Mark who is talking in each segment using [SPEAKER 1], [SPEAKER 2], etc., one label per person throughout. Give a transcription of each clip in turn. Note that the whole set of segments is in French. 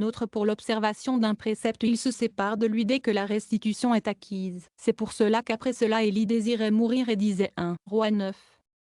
[SPEAKER 1] Autre pour l'observation d'un précepte, il se sépare de lui dès que la restitution est acquise. C'est pour cela qu'après cela Élie désirait mourir et disait 1 Roi 9.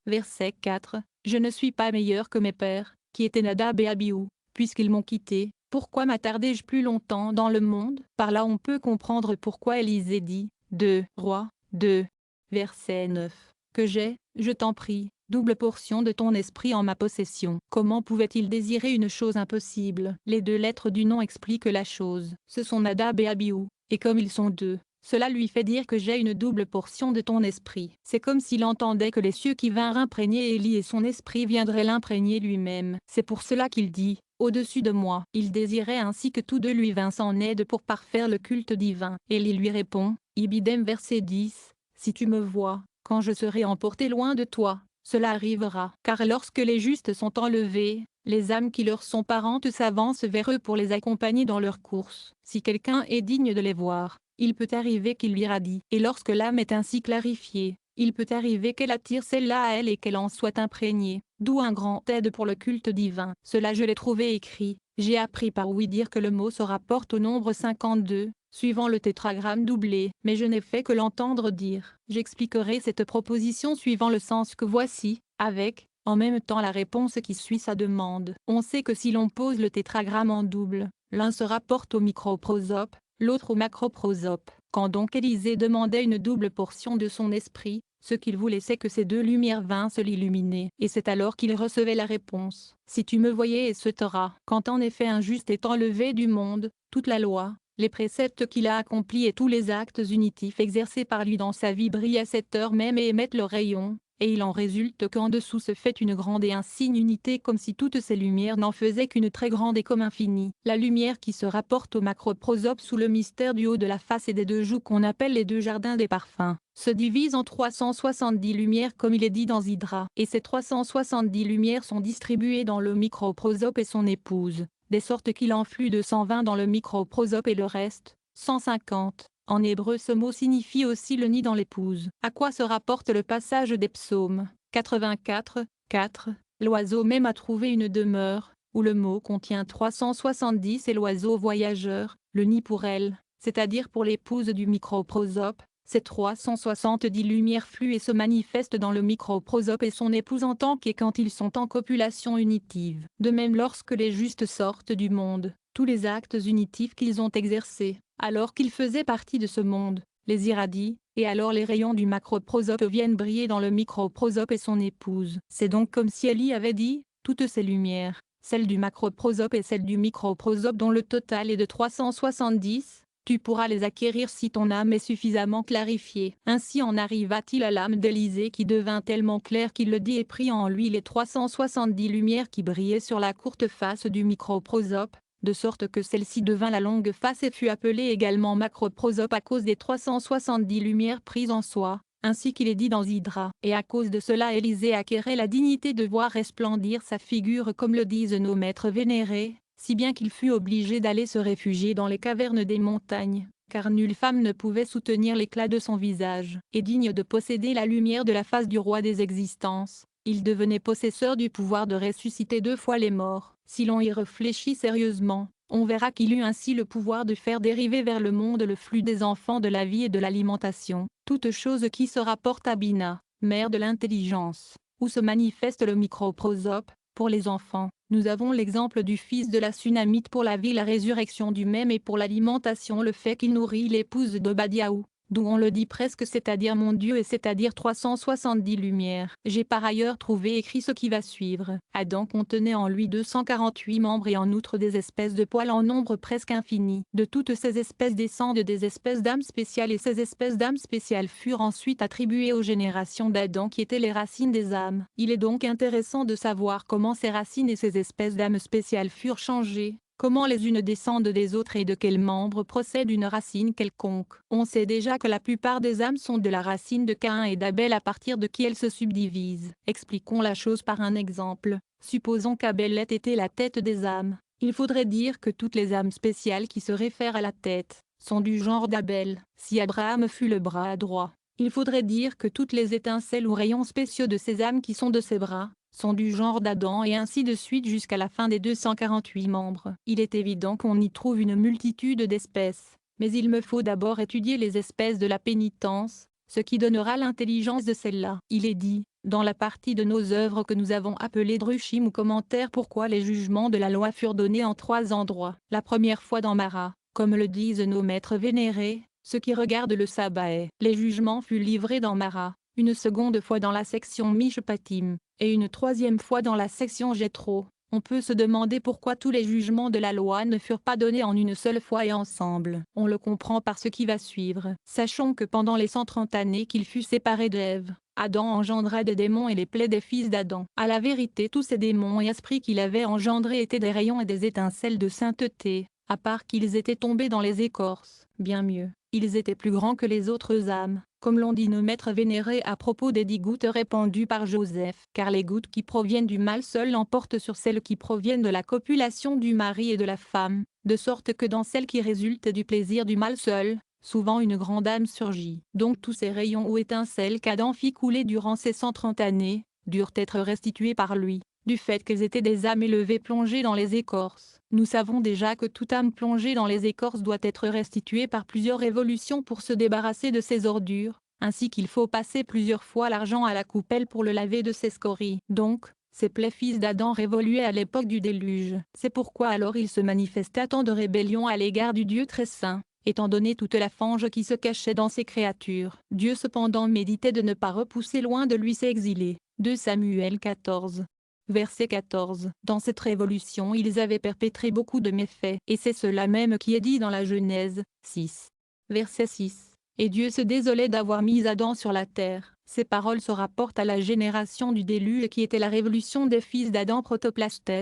[SPEAKER 1] Verset 4. Je ne suis pas meilleur que mes pères, qui étaient Nadab et Abihu, puisqu'ils m'ont quitté. Pourquoi m'attardai-je plus longtemps dans le monde? Par là on peut comprendre pourquoi Élisée dit 2 Roi 2. Verset 9. Que j'ai, je t'en prie, double portion de ton esprit en ma possession. Comment pouvait-il désirer une chose impossible? Les deux lettres du nom expliquent la chose. Ce sont Nadab et Abihu, et comme ils sont deux, cela lui fait dire que j'ai une double portion de ton esprit. C'est comme s'il entendait que les cieux qui vinrent imprégner Élie et son esprit viendraient l'imprégner lui-même. C'est pour cela qu'il dit, au-dessus de moi. Il désirait ainsi que tous deux lui vinssent en aide pour parfaire le culte divin. Élie lui répond, Ibidem verset 10, si tu me vois, quand je serai emporté loin de toi, cela arrivera. Car lorsque les justes sont enlevés, les âmes qui leur sont parentes s'avancent vers eux pour les accompagner dans leur course. Si quelqu'un est digne de les voir, il peut arriver qu'il lui radie. Et lorsque l'âme est ainsi clarifiée, il peut arriver qu'elle attire celle-là à elle et qu'elle en soit imprégnée. D'où un grand aide pour le culte divin. Cela je l'ai trouvé écrit. J'ai appris par ouï dire que le mot se rapporte au nombre 52, suivant le tétragramme doublé, mais je n'ai fait que l'entendre dire. J'expliquerai cette proposition suivant le sens que voici, avec, en même temps la réponse qui suit sa demande. On sait que si l'on pose le tétragramme en double, l'un se rapporte au microprosope, l'autre au macroprosope. Quand donc Élisée demandait une double portion de son esprit, ce qu'il voulait c'est que ces deux lumières vinssent l'illuminer. Et c'est alors qu'il recevait la réponse. Si tu me voyais et ce Torah. Quand en effet un juste est enlevé du monde, toute la loi, les préceptes qu'il a accomplis et tous les actes unitifs exercés par lui dans sa vie brillent à cette heure même et émettent leur rayon, et il en résulte qu'en dessous se fait une grande et insigne unité comme si toutes ces lumières n'en faisaient qu'une très grande et comme infinie. La lumière qui se rapporte au macroprosope sous le mystère du haut de la face et des deux joues qu'on appelle les deux jardins des parfums, se divise en 370 lumières comme il est dit dans Hydra. Et ces 370 lumières sont distribuées dans le microprosope et son épouse, de sorte qu'il en flue de 120 dans le microprosope et le reste, 150. En hébreu ce mot signifie aussi le nid dans l'épouse. À quoi se rapporte le passage des psaumes 84, 4, l'oiseau même a trouvé une demeure, où le mot contient 370 et l'oiseau voyageur, le nid pour elle, c'est-à-dire pour l'épouse du microprosope. Ces 370 lumières fluent et se manifestent dans le microprosope et son épouse en tant qu'est quand ils sont en copulation unitive. De même lorsque les justes sortent du monde, tous les actes unitifs qu'ils ont exercés, alors qu'ils faisaient partie de ce monde, les irradient, et alors les rayons du macroprosope viennent briller dans le microprosope et son épouse. C'est donc comme si Élie avait dit, toutes ces lumières, celles du macroprosope et celles du microprosope dont le total est de 370, tu pourras les acquérir si ton âme est suffisamment clarifiée. Ainsi en arriva-t-il à l'âme d'Élisée qui devint tellement claire qu'il le dit et prit en lui les 370 lumières qui brillaient sur la courte face du microprosope, de sorte que celle-ci devint la longue face et fut appelée également macroprosope à cause des 370 lumières prises en soi, ainsi qu'il est dit dans Hydra. Et à cause de cela Élisée acquérait la dignité de voir resplendir sa figure comme le disent nos maîtres vénérés, si bien qu'il fut obligé d'aller se réfugier dans les cavernes des montagnes, car nulle femme ne pouvait soutenir l'éclat de son visage. Et digne de posséder la lumière de la face du roi des existences, il devenait possesseur du pouvoir de ressusciter deux fois les morts. Si l'on y réfléchit sérieusement, on verra qu'il eut ainsi le pouvoir de faire dériver vers le monde le flux des enfants de la vie et de l'alimentation, toute chose qui se rapporte à Bina, mère de l'intelligence, où se manifeste le microprosope. Pour les enfants, nous avons l'exemple du fils de la Sunamite pour la vie, la résurrection du même, et pour l'alimentation le fait qu'il nourrit l'épouse d'Obadiaou, d'où on le dit presque c'est-à-dire mon Dieu et c'est-à-dire 370 lumières. J'ai par ailleurs trouvé écrit ce qui va suivre. Adam contenait en lui 248 membres et en outre des espèces de poils en nombre presque infini. De toutes ces espèces descendent des espèces d'âmes spéciales et ces espèces d'âmes spéciales furent ensuite attribuées aux générations d'Adam qui étaient les racines des âmes. Il est donc intéressant de savoir comment ces racines et ces espèces d'âmes spéciales furent changées. Comment les unes descendent des autres et de quels membres procède une racine quelconque. On sait déjà que la plupart des âmes sont de la racine de Caïn et d'Abel à partir de qui elles se subdivisent. Expliquons la chose par un exemple. Supposons qu'Abel ait été la tête des âmes. Il faudrait dire que toutes les âmes spéciales qui se réfèrent à la tête sont du genre d'Abel. Si Abraham fut le bras droit, il faudrait dire que toutes les étincelles ou rayons spéciaux de ces âmes qui sont de ses bras sont du genre d'Adam et ainsi de suite jusqu'à la fin des 248 membres. Il est évident qu'on y trouve une multitude d'espèces, mais il me faut d'abord étudier les espèces de la pénitence, ce qui donnera l'intelligence de celle-là. Il est dit, dans la partie de nos œuvres que nous avons appelée Drushim ou commentaire pourquoi les jugements de la loi furent donnés en 3 endroits. La première fois dans Mara, comme le disent nos maîtres vénérés, ce qui regarde le sabbat les jugements furent livrés dans Mara, une seconde fois dans la section Mishpatim, et une troisième fois dans la section Jéthro. On peut se demander pourquoi tous les jugements de la loi ne furent pas donnés en une seule fois et ensemble. On le comprend par ce qui va suivre. Sachons que pendant les 130 années qu'il fut séparé d'Ève, Adam engendra des démons et les plaies des fils d'Adam. À la vérité tous ces démons et esprits qu'il avait engendrés étaient des rayons et des étincelles de sainteté, à part qu'ils étaient tombés dans les écorces. Bien mieux, ils étaient plus grands que les autres âmes, comme l'ont dit nos maîtres vénérés à propos des 10 gouttes répandues par Joseph. Car les gouttes qui proviennent du mâle seul l'emportent sur celles qui proviennent de la copulation du mari et de la femme, de sorte que dans celles qui résultent du plaisir du mâle seul, souvent une grande âme surgit. Donc tous ces rayons ou étincelles qu'Adam fit couler durant ces 130 années, durent être restitués par lui, du fait qu'ils étaient des âmes élevées plongées dans les écorces. Nous savons déjà que toute âme plongée dans les écorces doit être restituée par plusieurs révolutions pour se débarrasser de ses ordures, ainsi qu'il faut passer plusieurs fois l'argent à la coupelle pour le laver de ses scories. Donc, ces plaies fils d'Adam révoluaient à l'époque du déluge. C'est pourquoi alors il se manifesta tant de rébellion à l'égard du Dieu très saint, étant donné toute la fange qui se cachait dans ses créatures. Dieu cependant méditait de ne pas repousser loin de lui ses exilés. 2 Samuel 14. Verset 14. Dans cette révolution ils avaient perpétré beaucoup de méfaits, et c'est cela même qui est dit dans la Genèse 6. Verset 6. Et Dieu se désolait d'avoir mis Adam sur la terre. Ces paroles se rapportent à la génération du déluge qui était la révolution des fils d'Adam protoplastes,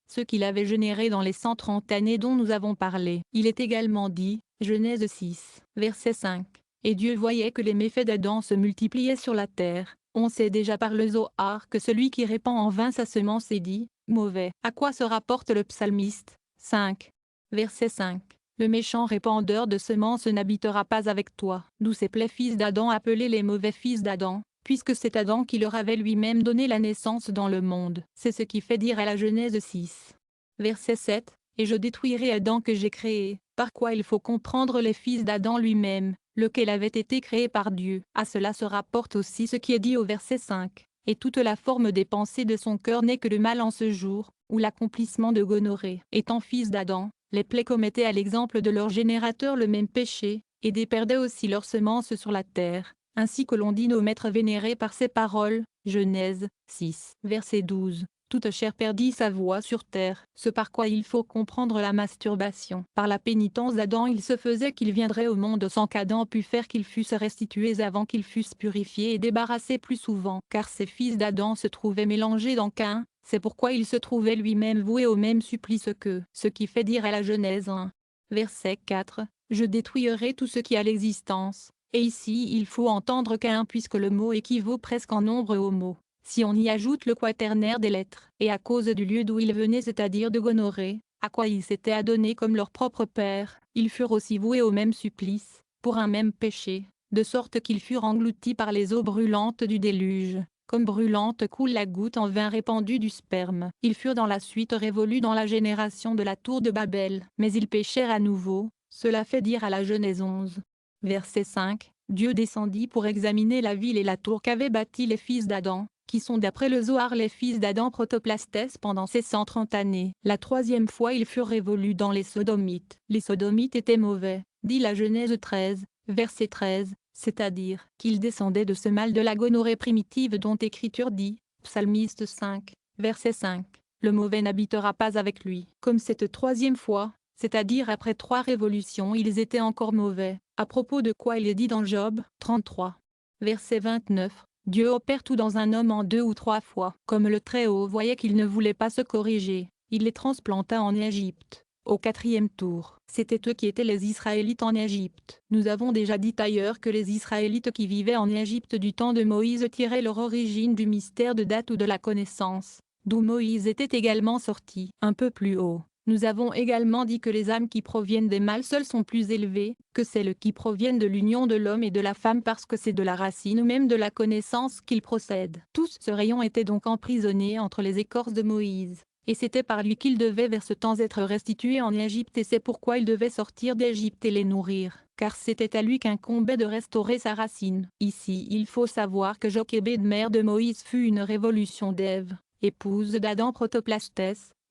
[SPEAKER 1] ce qu'il avait généré dans les 130 années dont nous avons parlé. Il est également dit, Genèse 6, verset 5. Et Dieu voyait que les méfaits d'Adam se multipliaient sur la terre. On sait déjà par le Zohar que celui qui répand en vain sa semence est dit, mauvais. À quoi se rapporte le psalmiste 5. Verset 5. Le méchant répandeur de semences n'habitera pas avec toi. D'où ces plaies fils d'Adam appelés les mauvais fils d'Adam, puisque c'est Adam qui leur avait lui-même donné la naissance dans le monde. C'est ce qui fait dire à la Genèse 6. Verset 7. Et je détruirai Adam que j'ai créé, par quoi il faut comprendre les fils d'Adam lui-même, lequel avait été créé par Dieu. À cela se rapporte aussi ce qui est dit au verset 5. Et toute la forme des pensées de son cœur n'est que le mal en ce jour, ou l'accomplissement de gonorrhée. Étant fils d'Adam, les plaies commettaient à l'exemple de leur générateur le même péché, et déperdaient aussi leurs semences sur la terre, ainsi que l'on dit nos maîtres vénérés par ces paroles, Genèse 6, verset 12. Toute chair perdit sa voix sur terre, ce par quoi il faut comprendre la masturbation. Par la pénitence d'Adam il se faisait qu'il viendrait au monde sans qu'Adam pût faire qu'ils fussent restitués avant qu'ils fussent purifiés et débarrassés plus souvent. Car ces fils d'Adam se trouvaient mélangés dans Caïn, c'est pourquoi il se trouvait lui-même voué au même supplice qu'eux. Ce qui fait dire à la Genèse 1. Verset 4, je détruirai tout ce qui a l'existence. Et ici il faut entendre Caïn puisque le mot équivaut presque en nombre au mot. Si on y ajoute le quaternaire des lettres, et à cause du lieu d'où ils venaient c'est-à-dire de Gonorrhée, à quoi ils s'étaient adonnés comme leur propre père, ils furent aussi voués au même supplice, pour un même péché, de sorte qu'ils furent engloutis par les eaux brûlantes du déluge. Comme brûlante coule la goutte en vin répandu du sperme. Ils furent dans la suite révolus dans la génération de la tour de Babel. Mais ils péchèrent à nouveau, cela fait dire à la Genèse 11. Verset 5, Dieu descendit pour examiner la ville et la tour qu'avaient bâti les fils d'Adam, qui sont d'après le Zohar les fils d'Adam protoplastes pendant ces 130 années. La troisième fois ils furent révolus dans les Sodomites. Les Sodomites étaient mauvais, dit la Genèse 13, verset 13, c'est-à-dire qu'ils descendaient de ce mal de la gonorrhée primitive dont Écriture dit, Psalmiste 5, verset 5, le mauvais n'habitera pas avec lui. Comme cette troisième fois, c'est-à-dire après 3 révolutions ils étaient encore mauvais, à propos de quoi il est dit dans Job 33, verset 29. Dieu opère tout dans un homme en 2 ou 3 fois. Comme le Très-Haut voyait qu'il ne voulait pas se corriger, il les transplanta en Égypte. Au 4e tour, c'était eux qui étaient les Israélites en Égypte. Nous avons déjà dit ailleurs que les Israélites qui vivaient en Égypte du temps de Moïse tiraient leur origine du mystère de date ou de la connaissance, d'où Moïse était également sorti. Un peu plus haut, Nous avons également dit que les âmes qui proviennent des mâles seuls sont plus élevées que celles qui proviennent de l'union de l'homme et de la femme parce que c'est de la racine ou même de la connaissance qu'ils procèdent. Tout ce rayon était donc emprisonné entre les écorces de Moïse. Et c'était par lui qu'il devait vers ce temps être restitué en Égypte et c'est pourquoi il devait sortir d'Égypte et les nourrir, car c'était à lui qu'incombait de restaurer sa racine. Ici il faut savoir que Jochébed mère de Moïse fut une révolution d'Ève, épouse d'Adam protoplastes,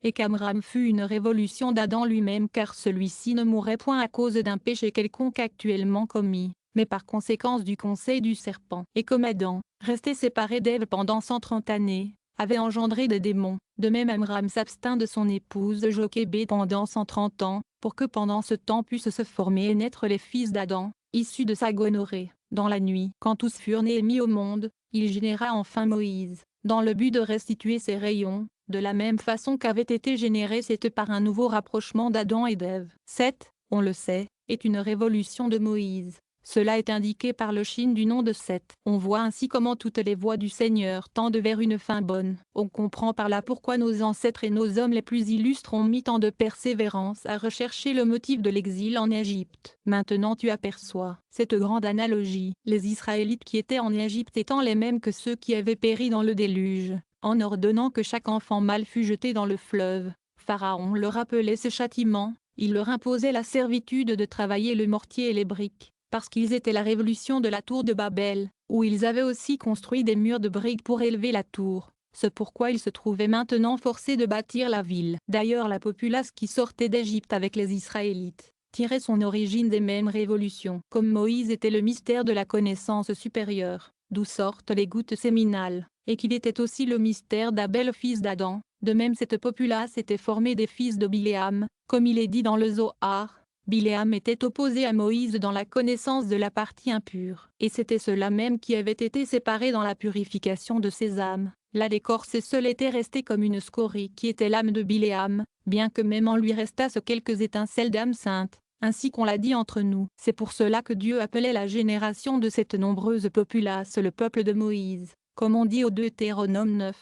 [SPEAKER 1] et qu'Amram fut une révolution d'Adam lui-même car celui-ci ne mourait point à cause d'un péché quelconque actuellement commis, mais par conséquence du conseil du serpent. Et comme Adam, resté séparé d'Ève pendant 130 années, avait engendré des démons, de même Amram s'abstint de son épouse Jochébed pendant 130 ans, pour que pendant ce temps puissent se former et naître les fils d'Adam, issus de sa gonorrhée. Dans la nuit, quand tous furent nés et mis au monde, il généra enfin Moïse, dans le but de restituer ses rayons, de la même façon qu'avait été généré Seth par un nouveau rapprochement d'Adam et d'Ève. Seth, on le sait, est une révolution de Moïse. Cela est indiqué par le chine du nom de Seth. On voit ainsi comment toutes les voies du Seigneur tendent vers une fin bonne. On comprend par là pourquoi nos ancêtres et nos hommes les plus illustres ont mis tant de persévérance à rechercher le motif de l'exil en Égypte. Maintenant tu aperçois cette grande analogie, les Israélites qui étaient en Égypte étant les mêmes que ceux qui avaient péri dans le déluge, en ordonnant que chaque enfant mâle fût jeté dans le fleuve. Pharaon leur rappelait ce châtiment, il leur imposait la servitude de travailler le mortier et les briques, parce qu'ils étaient la révolution de la tour de Babel, où ils avaient aussi construit des murs de briques pour élever la tour. C'est pourquoi ils se trouvaient maintenant forcés de bâtir la ville. D'ailleurs la populace qui sortait d'Égypte avec les Israélites tirait son origine des mêmes révolutions. Comme Moïse était le mystère de la connaissance supérieure, d'où sortent les gouttes séminales, et qu'il était aussi le mystère d'Abel fils d'Adam, de même cette populace était formée des fils de Biléam, comme il est dit dans le Zohar. Biléam était opposé à Moïse dans la connaissance de la partie impure, et c'était ceux-là même qui avaient été séparés dans la purification de ses âmes. Là l'écorce seule était restée comme une scorie qui était l'âme de Biléam, bien que même en lui restassent quelques étincelles d'âme sainte, ainsi qu'on l'a dit entre nous. C'est pour cela que Dieu appelait la génération de cette nombreuse populace le peuple de Moïse, comme on dit au Deutéronome 9.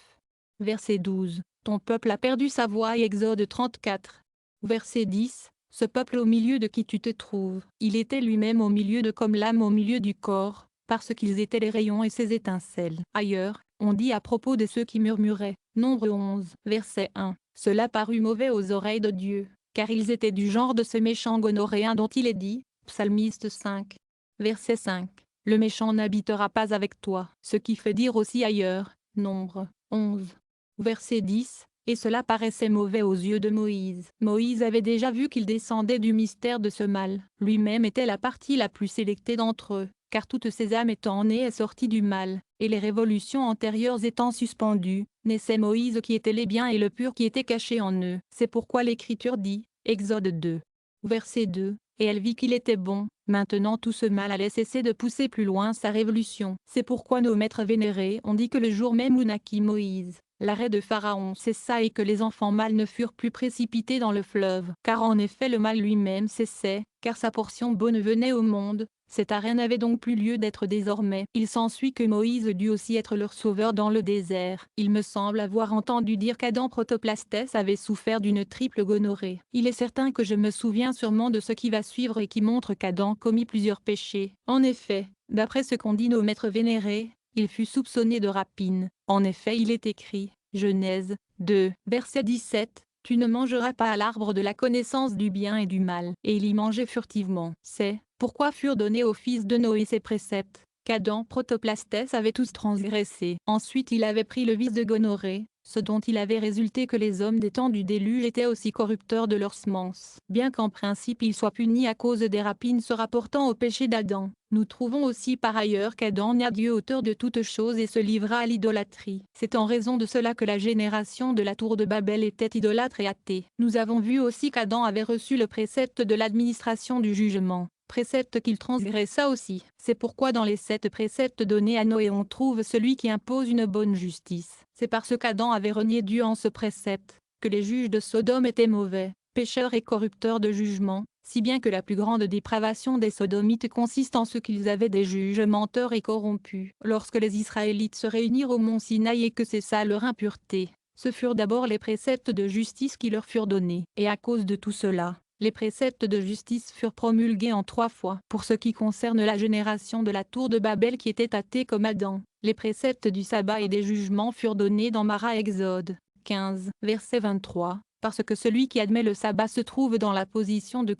[SPEAKER 1] Verset 12, ton peuple a perdu sa voix et Exode 34. Verset 10, ce peuple au milieu de qui tu te trouves, il était lui-même au milieu de comme l'âme au milieu du corps, parce qu'ils étaient les rayons et ses étincelles. Ailleurs, on dit à propos de ceux qui murmuraient, Nombre 11, verset 1, cela parut mauvais aux oreilles de Dieu, car ils étaient du genre de ce méchant gonoréen dont il est dit, Psalmiste 5, verset 5, le méchant n'habitera pas avec toi, ce qui fait dire aussi ailleurs, Nombre 11, verset 10, et cela paraissait mauvais aux yeux de Moïse. Moïse avait déjà vu qu'il descendait du mystère de ce mal. Lui-même était la partie la plus sélectée d'entre eux, car toutes ces âmes étant nées et sorties du mal, et les révolutions antérieures étant suspendues, naissait Moïse qui était les biens et le pur qui était caché en eux. C'est pourquoi l'Écriture dit, Exode 2, verset 2, et elle vit qu'il était bon. Maintenant tout ce mal allait cesser de pousser plus loin sa révolution. C'est pourquoi nos maîtres vénérés ont dit que le jour même où naquit Moïse, l'arrêt de Pharaon cessa et que les enfants mâles ne furent plus précipités dans le fleuve. Car en effet le mal lui-même cessait, car sa portion bonne venait au monde. Cet arrêt n'avait donc plus lieu d'être désormais. Il s'ensuit que Moïse dut aussi être leur sauveur dans le désert. Il me semble avoir entendu dire qu'Adam protoplastes avait souffert d'une triple gonorrhée. Il est certain que je me souviens sûrement de ce qui va suivre et qui montre qu'Adam commis plusieurs péchés. En effet, d'après ce qu'ont dit nos maîtres vénérés, il fut soupçonné de rapine. En effet il est écrit, Genèse 2, verset 17, tu ne mangeras pas à l'arbre de la connaissance du bien et du mal. Et il y mangeait furtivement. C'est pourquoi furent donnés aux fils de Noé ces préceptes, qu'Adam protoplastes avait tous transgressé. Ensuite il avait pris le vice de gonorrhée, ce dont il avait résulté que les hommes des temps du déluge étaient aussi corrupteurs de leurs semences. Bien qu'en principe ils soient punis à cause des rapines se rapportant au péché d'Adam, nous trouvons aussi par ailleurs qu'Adam nia Dieu auteur de toutes choses et se livra à l'idolâtrie. C'est en raison de cela que la génération de la tour de Babel était idolâtre et athée. Nous avons vu aussi qu'Adam avait reçu le précepte de l'administration du jugement, précepte qu'il transgressa aussi. C'est pourquoi dans les 7 préceptes donnés à Noé on trouve celui qui impose une bonne justice. C'est parce qu'Adam avait renié Dieu en ce précepte, que les juges de Sodome étaient mauvais, pécheurs et corrupteurs de jugement, si bien que la plus grande dépravation des Sodomites consiste en ce qu'ils avaient des juges menteurs et corrompus. Lorsque les Israélites se réunirent au mont Sinaï et que cessa leur impureté, Ce furent d'abord les préceptes de justice qui leur furent donnés, et à cause de tout cela, les préceptes de justice furent promulgués en 3 fois. Pour ce qui concerne la génération de la tour de Babel qui était athée comme Adam, les préceptes du sabbat et des jugements furent donnés dans Mara Exode 15, verset 23, parce que celui qui admet le sabbat se trouve dans la position de